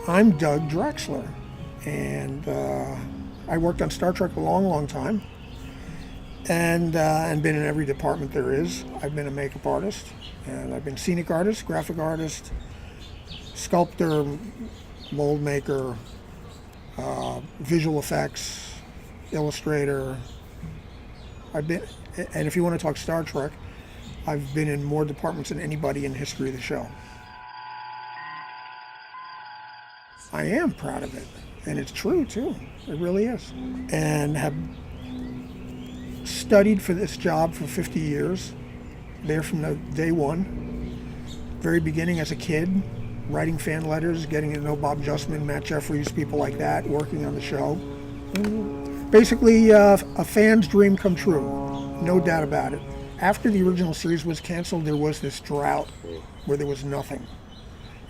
I'm Doug Drexler, and I worked on Star Trek a long, long time, and been in every department there is. I've been a makeup artist, and I've been scenic artist, graphic artist, sculptor, mold maker, visual effects, illustrator. And if you want to talk Star Trek, I've been in more departments than anybody in the history of the show. I am proud of it, and it's true too. It really is. And have studied for this job for 50 years, there from the day one, very beginning as a kid, writing fan letters, getting to know Bob Justman, Matt Jeffries, people like that, working on the show. Basically, a fan's dream come true, no doubt about it. After the original series was canceled, there was this drought where there was nothing.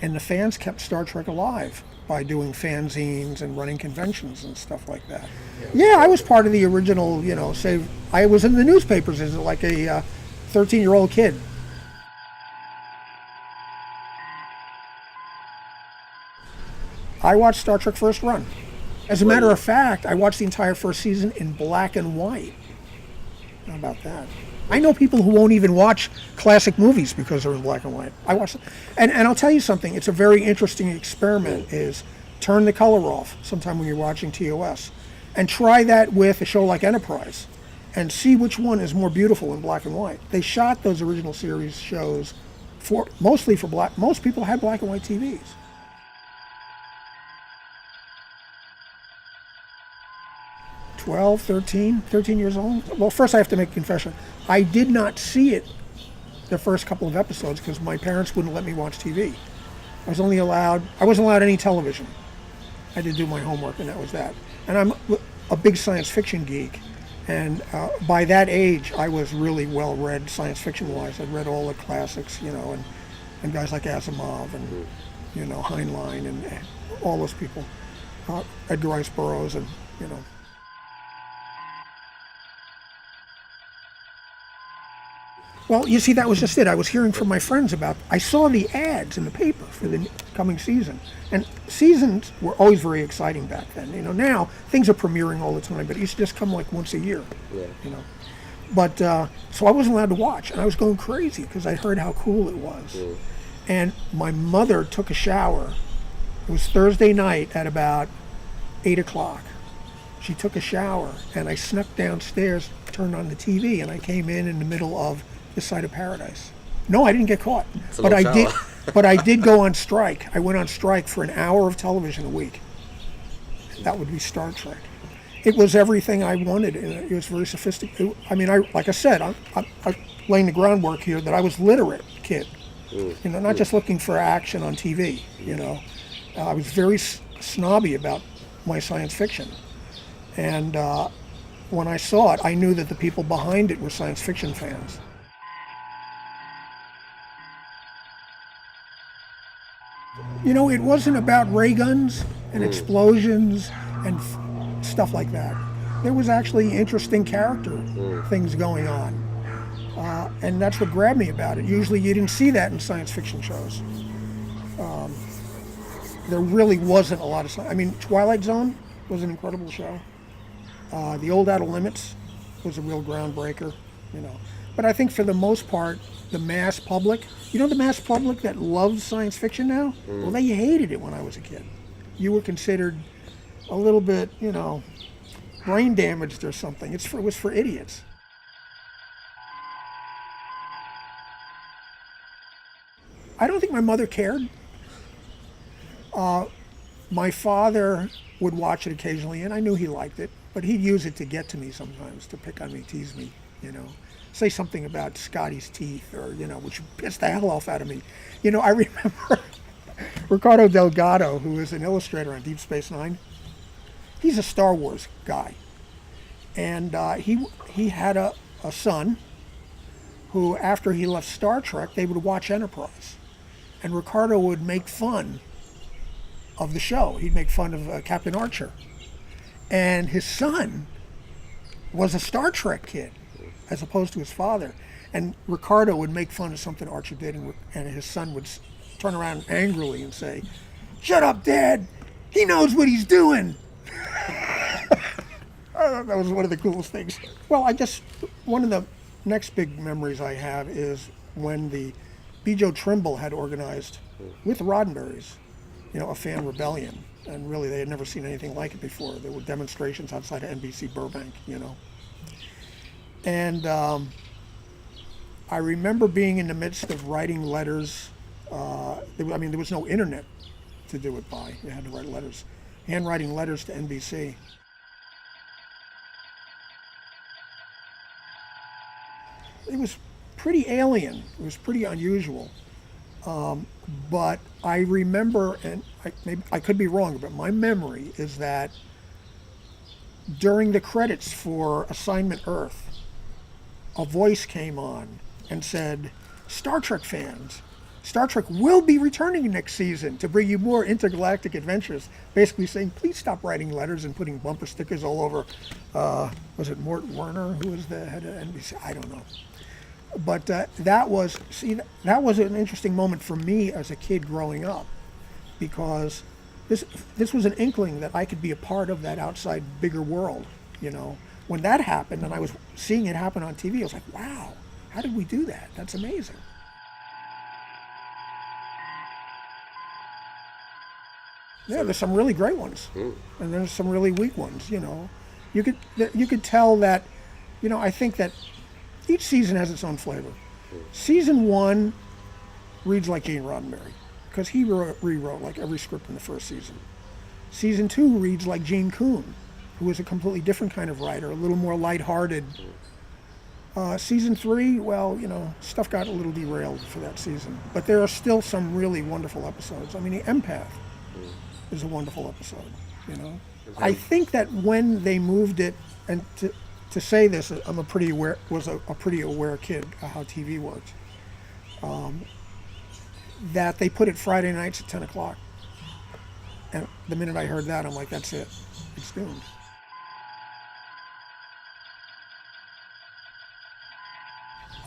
And the fans kept Star Trek alive by doing fanzines and running conventions and stuff like that. Yeah, I was part of the original, I was in the newspapers as like a 13-year-old kid. I watched Star Trek First Run. As a matter of fact, I watched the entire first season in black and white. How about that? I know people who won't even watch classic movies because they're in black and white. I watch them. And I'll tell you something, it's a very interesting experiment, is turn the color off sometime when you're watching TOS. And try that with a show like Enterprise and see which one is more beautiful in black and white. They shot those original series shows mostly for black. Most people had black and white TVs. 12, 13 years old. Well, first I have to make a confession. I did not see it the first couple of episodes because my parents wouldn't let me watch TV. I wasn't allowed any television. I had to do my homework, and that was that. And I'm a big science fiction geek. And by that age, I was really well read science fiction-wise. I'd read all the classics, and guys like Asimov and, Heinlein and all those people. Edgar Rice Burroughs and. Well, you see, that was just it. I was hearing from my friends I saw the ads in the paper for the coming season. And seasons were always very exciting back then. Now things are premiering all the time, but it used to just come like once a year. Yeah. But, so I wasn't allowed to watch, and I was going crazy because I heard how cool it was. Yeah. And my mother took a shower. It was Thursday night at about 8 o'clock. She took a shower, and I snuck downstairs, turned on the TV, and I came in the middle of This Side of Paradise. No, I didn't get caught, but I did. But I did go on strike. I went on strike for an hour of television a week. That would be Star Trek. It was everything I wanted, and it was very sophisticated. Like I said, I'm laying the groundwork here that I was literate kid. Not just looking for action on TV. I was very snobby about my science fiction, and when I saw it, I knew that the people behind it were science fiction fans. It wasn't about ray guns and explosions and stuff like that. There was actually interesting character things going on. And that's what grabbed me about it. Usually you didn't see that in science fiction shows. There really wasn't a lot of Twilight Zone was an incredible show. The Old Outer Limits was a real groundbreaker, But I think for the most part, the mass public, the mass public that loves science fiction now? Well, they hated it when I was a kid. You were considered a little bit, brain damaged or something. It was for idiots. I don't think my mother cared. My father would watch it occasionally, and I knew he liked it, but he'd use it to get to me sometimes, to pick on me, tease me, Say something about Scotty's teeth or, which pissed the hell off out of me. I remember Ricardo Delgado, who is an illustrator on Deep Space Nine. He's a Star Wars guy. And he had a son who, after he left Star Trek, they would watch Enterprise. And Ricardo would make fun of the show. He'd make fun of Captain Archer. And his son was a Star Trek kid, as opposed to his father. And Ricardo would make fun of something Archer did, and his son would turn around angrily and say, "Shut up, Dad. He knows what he's doing." That was one of the coolest things. Well, I guess one of the next big memories I have is when the B. Joe Trimble had organized with the Roddenberrys, a fan rebellion. And really, they had never seen anything like it before. There were demonstrations outside of NBC Burbank, And I remember being in the midst of writing letters. There was no internet to do it by. You had to write letters, handwriting letters to NBC. It was pretty alien. It was pretty unusual. But I remember, and I could be wrong, but my memory is that during the credits for Assignment Earth, a voice came on and said, "Star Trek fans, Star Trek will be returning next season to bring you more intergalactic adventures." Basically saying, please stop writing letters and putting bumper stickers all over. Was it Mort Werner who was the head of NBC? I don't know. But that was an interesting moment for me as a kid growing up, because this was an inkling that I could be a part of that outside bigger world. When that happened and I was seeing it happen on TV, I was like, wow, how did we do that? That's amazing. Yeah, there's some really great ones, and there's some really weak ones. You could tell that. I think that each season has its own flavor. Season 1 reads like Gene Roddenberry, because he rewrote like every script in the first season. Season 2 reads like Gene Kuhn, who was a completely different kind of writer, a little more lighthearted. Season 3, stuff got a little derailed for that season, but there are still some really wonderful episodes. The Empath is a wonderful episode. I think that when they moved it, and to say this, I'm a pretty aware kid of how TV works. That they put it Friday nights at 10 o'clock. And the minute I heard that, I'm like, that's it. It's doomed.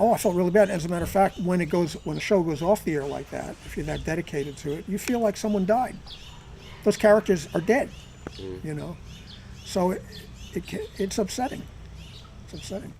Oh, I felt really bad. As a matter of fact, when the show goes off the air like that, if you're that dedicated to it, you feel like someone died. Those characters are dead, So it's upsetting. It's upsetting.